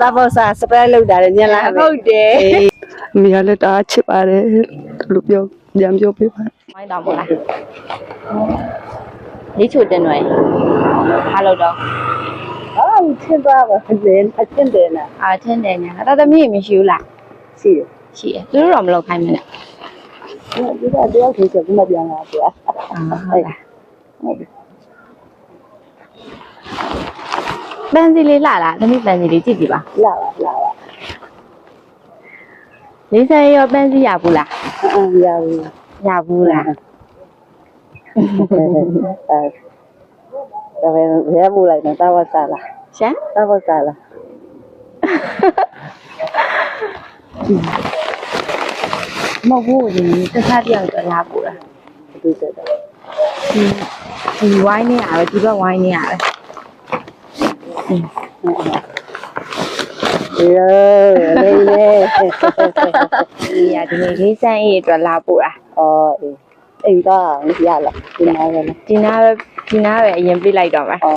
တာဘောစာစပရက်လောက်တာလည်းညလာပဲ ဟုတ်တယ် အမေကလည်းတအားချစ်ပါတယ်လို့ပြောပြန်ပြောပြပါ မိုင်းတော့မလားလေးချိုတင်တယ်အားလို့တော့ 啊，听到吧，人他真的呢， အာထင်းတယ်ညာတာသမီးမရှိဘူးလား 是， ရှိတယ်သူတို့တော့မလုပ်ခိုင်းမနဲ့ 你看这要求就这么讲啊，对吧？ ဟုတ်လားပန်းစီလေးလှလားသမီးပန်းစီလေးကြည့်ကြည့်ပါ လာ了， လေးဆယ်ရောပန်းစီရဘူးလား 嗯，要， ရဘူးလား 这边也不来呢，打我啥了？ ရှမ်း 打我啥了？ မဟုတ်ဘူးဒီတစ်ခါတယောက်တော့လာပူတာ 对对对， ဒီဝိုင်းနေရတယ်ဒီဘက်ဝိုင်းနေရတယ် 哟，累嘞， ဒီရဒီနေ့လေးဆန်းအေးအတွက်လာပူတာ 哦，哎，个呀了，你拿个了， ဒီနာပဲအရင်ပြလိုက်တော့မှာ 哦，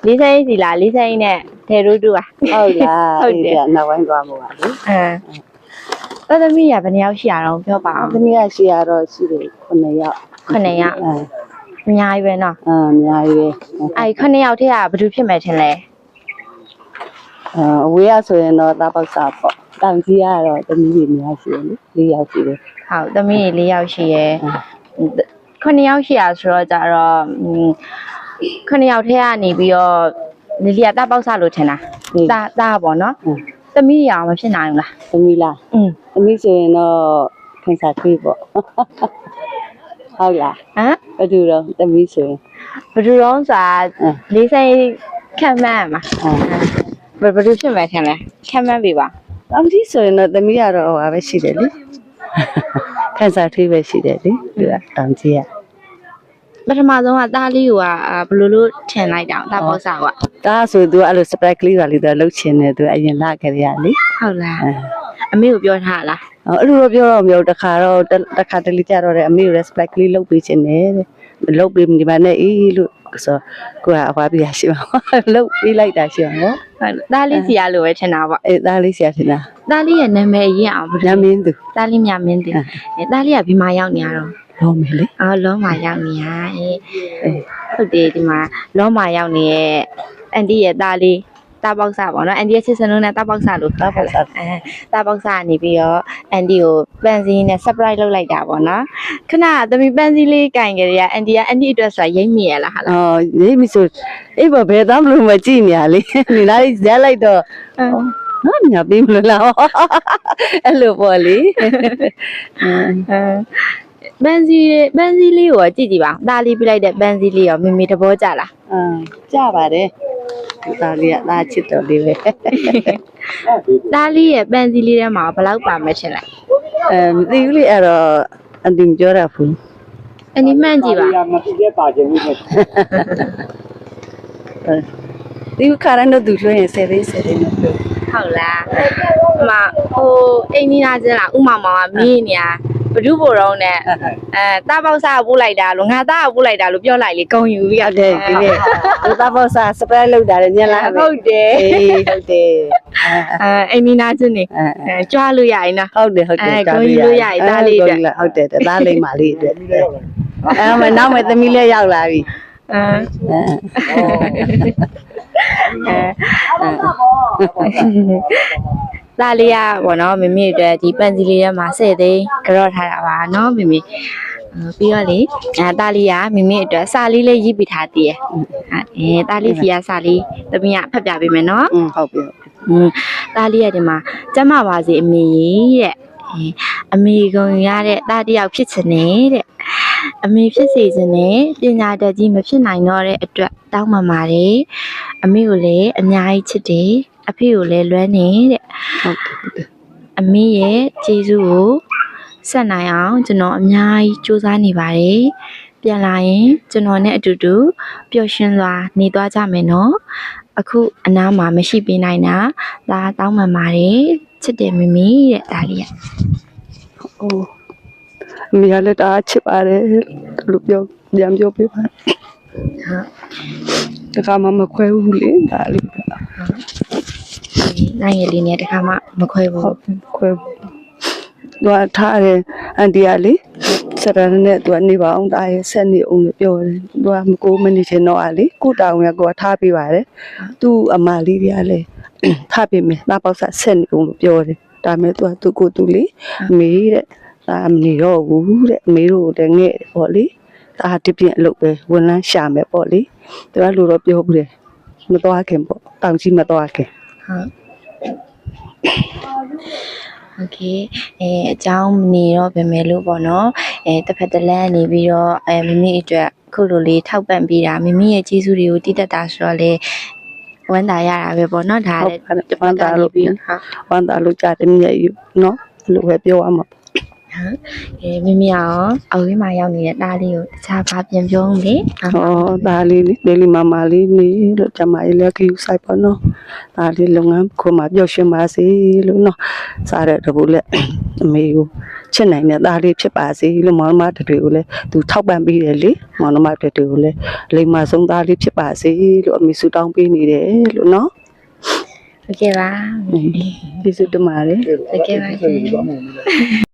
လေးဆန်းအေးစီလားလေးဆန်းအေးနဲ့ထေရူတူပါ 好啦，哎呀，那玩过么啊？ အဲတသမီးရဘယ်နှယောက်ရှိရအောင်ပြောပါအောင် 这你也是啊，都是的，可能要， 9ယောက် 嗯 အများကြီးပဲနော် 嗯，你还以为？ အဲ့9ယောက်ထဲကဘယ်သူဖြစ်မယ်ထင်လဲ ဝေးရဆိုရင်တော့တာပေါက်စားပေါ့တောင်ကြီးကတော့တမီးတွေများရှိတယ်လေ4ယောက်ရှိတယ် ဟုတ်သမီး4ယောက်ရှိရယ်9ယောက်ရှိရဆိုတော့ကြတော့9ယောက်ထဲကနေပြီးတော့လီလီကတပေါက်စားလို့ထင်တာတာပေါ့နော်သမီးရအောင်မဖြစ်နိုင်ဘူးလား တမီးလားတမီးဆိုရင်တော့ခင်စားခွေးပေါ့ဟုတ်လား ဟမ် ဘယ်သူတော့တမီးဆိုရင် ဘယ်သူတော့ဆိုတာလေးစိတ်ခံမှန်းမှာဘယ်သူဖြစ်မယ်ထင်လဲခံမှန်းပြီပါ တောင်ကြီးဆိုရင်တော့တမီးကတော့ဟိုပဲရှိတယ်လေခင်စားခွေးပဲရှိတယ်လေသူကတောင်ကြီးက ပထမဆုံးကတားလေးကဘယ်လိုလို့ထင်လိုက်တာတာပေါက်စားက ဒါဆိုသူအဲ့လို surprise ကလေးပါလေသူလှုပ်ချင်တယ်သူအရင်လာခဲ့ရလေ ဟုတ်လားအမေကိုပြောထားလား အဲ့လိုတော့ပြောတော့မျိုးတခါတော့တခါတလေကြတော့အမေကို respect ကလေးလှုပ်ပေးချင်တယ်တဲ့လှုပ်ပေးဒီမှာနဲ့အေးလို့ဆိုကိုကအဖွားပြရရှိမှာလှုပ်ပေးလိုက်တာရှိမှာနော် ဟုတ်တားလေးစီရလို့ပဲထင်တာပေါ့ အေးသားလေးဆရာထင်တာ တားလေးရဲ့နာမည်ရအောင်ဘယ် ည လို မင်းသူ တားလေးမြမင်းတင်တားလေးကဘီမာရောက်နေရတော့ လုံးမယ်လေ အော်လုံးမာရောက်နေရဟုတ်တယ်ဒီမှာလုံးမာရောက်နေရဲ့အန်တီရဲ့တားလေးတာပေါက်စားပေါ့နော်အန်တီရဲ့ချစ်စလုံးနဲ့တာပေါက်စားလို့ တာပေါက်စား တာပေါက်စားနေပြီးတော့အန်တီကိုပန်းစည်းနဲ့ surprise လုပ်လိုက်တာပေါ့နော်ခဏသမီးပန်းစည်းလေးကင်ကြရအန်တီကအန်တီအတွက်ဆိုရိမ့်မိရလားဟာလား အော်ရေးမဆိုအေးဘယ်သားမလို့မကြည့်နေရလေနေလာရလိုက်တော့နော်ညာပေးမလို့လားအဲ့လိုပေါ့လေ ပန်းစည်းလေးကိုကြည့်ကြည့်ပါတားလေးပြလိုက်တဲ့ပန်းစည်းလေးရောမိမိတဘောကြလား ကြပါတယ်သားလေးကသားချစ်တော်လေးပဲ တားလေးရဲ့ပန်းစည်းလေးထဲမှာဘယ်လောက်ပါမချင်လဲ မသိဘူးလေအဲ့တော့အန်တင်ပြောတာဖူး အနီမှန်ကြည့်ပါ ဒီခါရန်တို့သူလွှဲရင်ဆယ်သိန်းနဲ့ ဟုတ်လားအမဟိုအိမ်နီးနာချင်းလားဥမောင်မောင်ကမင်းနေရဘဒုဘိုတော့နဲ့တာပေါက်စားပို့လိုက်တာလို့ငါသားပို့လိုက်တာလို့ပြောလိုက်လေဂုံယူပြီး ဟုတ်တယ်ဒီနေ့ဒီတာဘောစာစပရက်လောက်တာလည်းညလာပဲ ဟုတ်တယ် အေးဟုတ်တယ် အိမ်နီးနာချင်းနေကြွားလို့ရရင်နော် ဟုတ်တယ်ဟုတ်တယ် ဂုံယူလို့ရရင်သားလေးအတွက် ဟုတ်တယ်သားလေးမလေးအတွက်မနောက်မဲ့သမီးလေးရောက်လာပြီ သားလေးကပေါ့နော်မမေအတွက်ဒီပန်းစီလေးထဲမှာ10သိန်းကြော့ထားတာပါနော်မမေပြီးတော့လေသားလေးကမမေအတွက်စာလေးလေးရေးပြထားတည်ရသားလေးစီကစာလေးသမီးကဖတ်ပြပေးမယ်နော် ဟုတ်ပြီ သားလေးကဒီမှာကျမပါစေအမေတဲ့အမေကုံရတဲ့သားတယောက်ဖြစ်ချင်တဲ့အမေဖြစ်စေချင်တဲ့ပညာတတ်ကြီးမဖြစ်နိုင်တော့တဲ့အတွက်တောင်းပန်ပါတယ်အမေကိုလည်းအများကြီးချစ်တယ်အဖေကိုလည်းလွမ်းနေတဲ့ ဟုတ်တယ် အမေရဲ့ကျေးဇူးကိုဆက်နိုင်အောင်ကျွန်တော်အများကြီးစူးစမ်းနေပါတယ်ပြန်လာရင်ကျွန်တော်နဲ့အတူတူပျော်ရွှင်စွာနေသွားကြမယ်နော်အခုအနားမှာမရှိပေးနိုင်တာဒါတောင်းပန်ပါတယ်ချစ်တယ်မမီတဲ့ဒါလေးက အိုးအမေကလည်းတအားချစ်ပါတယ်လို့ပြောပြန်ပြောပြပါတခါမှမခွဲဘူးလေဒါလေး နိုင်ငယ်လေးနဲ့တခါမှမခွဲဘူး ခွဲသူကထားတယ်အန်တီကလေစရရနဲ့သူကနေပါအောင်တာရဲ့ဆက်နေအောင်လို့ပြောတယ်သူကမကိုမနေချင်တော့လေကိုတောင်ကကိုကထားပေးပါတယ်သူ့အမလေးတွေကလည်းထားပေးမယ်တာပေါက်ဆက်ဆက်နေအောင်လို့ပြောတယ်ဒါမဲ့သူကသူ့ကိုသူလေအမေတဲ့ဒါမနေတော့ဘူးတဲ့အမေတို့တည်းငဲ့ပေါ့လေဒါဒီပြင်အလုပ်ပဲဝန်လန်းရှာမယ်ပေါ့လေသူကလူတော့ပြောဘူးတယ်မတော်ခင်ပေါ့တောင်ကြီးမတော်ခင် ဟုတ်โอเคအကြောင်းမနေတော့ပြင်မယ်လို့ပေါ့နော်တစ်ဖက်တစ်လမ်းနေပြီးတော့မိမိအတွက်ခုလိုလေးထောက်ပံ့ပေးတာမိမိရဲ့ကျေးဇူးတွေကိုတည်တတ်တာဆိုတော့လေဝမ်းသာရတာပဲပေါ့နော်ဒါလည်းတစ်ဖက်ကနေပြီးဟုတ် ဝမ်းသာလို့ကြားတယ်မြဲယူနော်လို့ပဲပြောရမှာ မိမိရောအဝေးမှာရောက်နေတဲ့တားလေးကိုတခြားဘာပြန်ပြောဦးလေ ဟောဒါလေးလေးလေးမမလေးနေလို့ကျမလေးလည်းခူးဆိုင်ပါနော်ဒါလေးလုပ်ငန်းခုမှပျော်ရွှင်ပါစေလို့နော်စားတဲ့တပူလက်အမေကိုချစ်နိုင်တဲ့ဒါလေးဖြစ်ပါစေလို့မောင်မတွေကိုလည်းသူထောက်ပံ့ပေးတယ်လေမောင်မတွေကိုလည်းလိမ္မာဆုံးသားလေးဖြစ်ပါစေလို့အမေဆုတောင်းပေးနေတယ်လို့နော် โอเคပါ ကျေးဇူးတင်ပါတယ် โอเคပါရှင်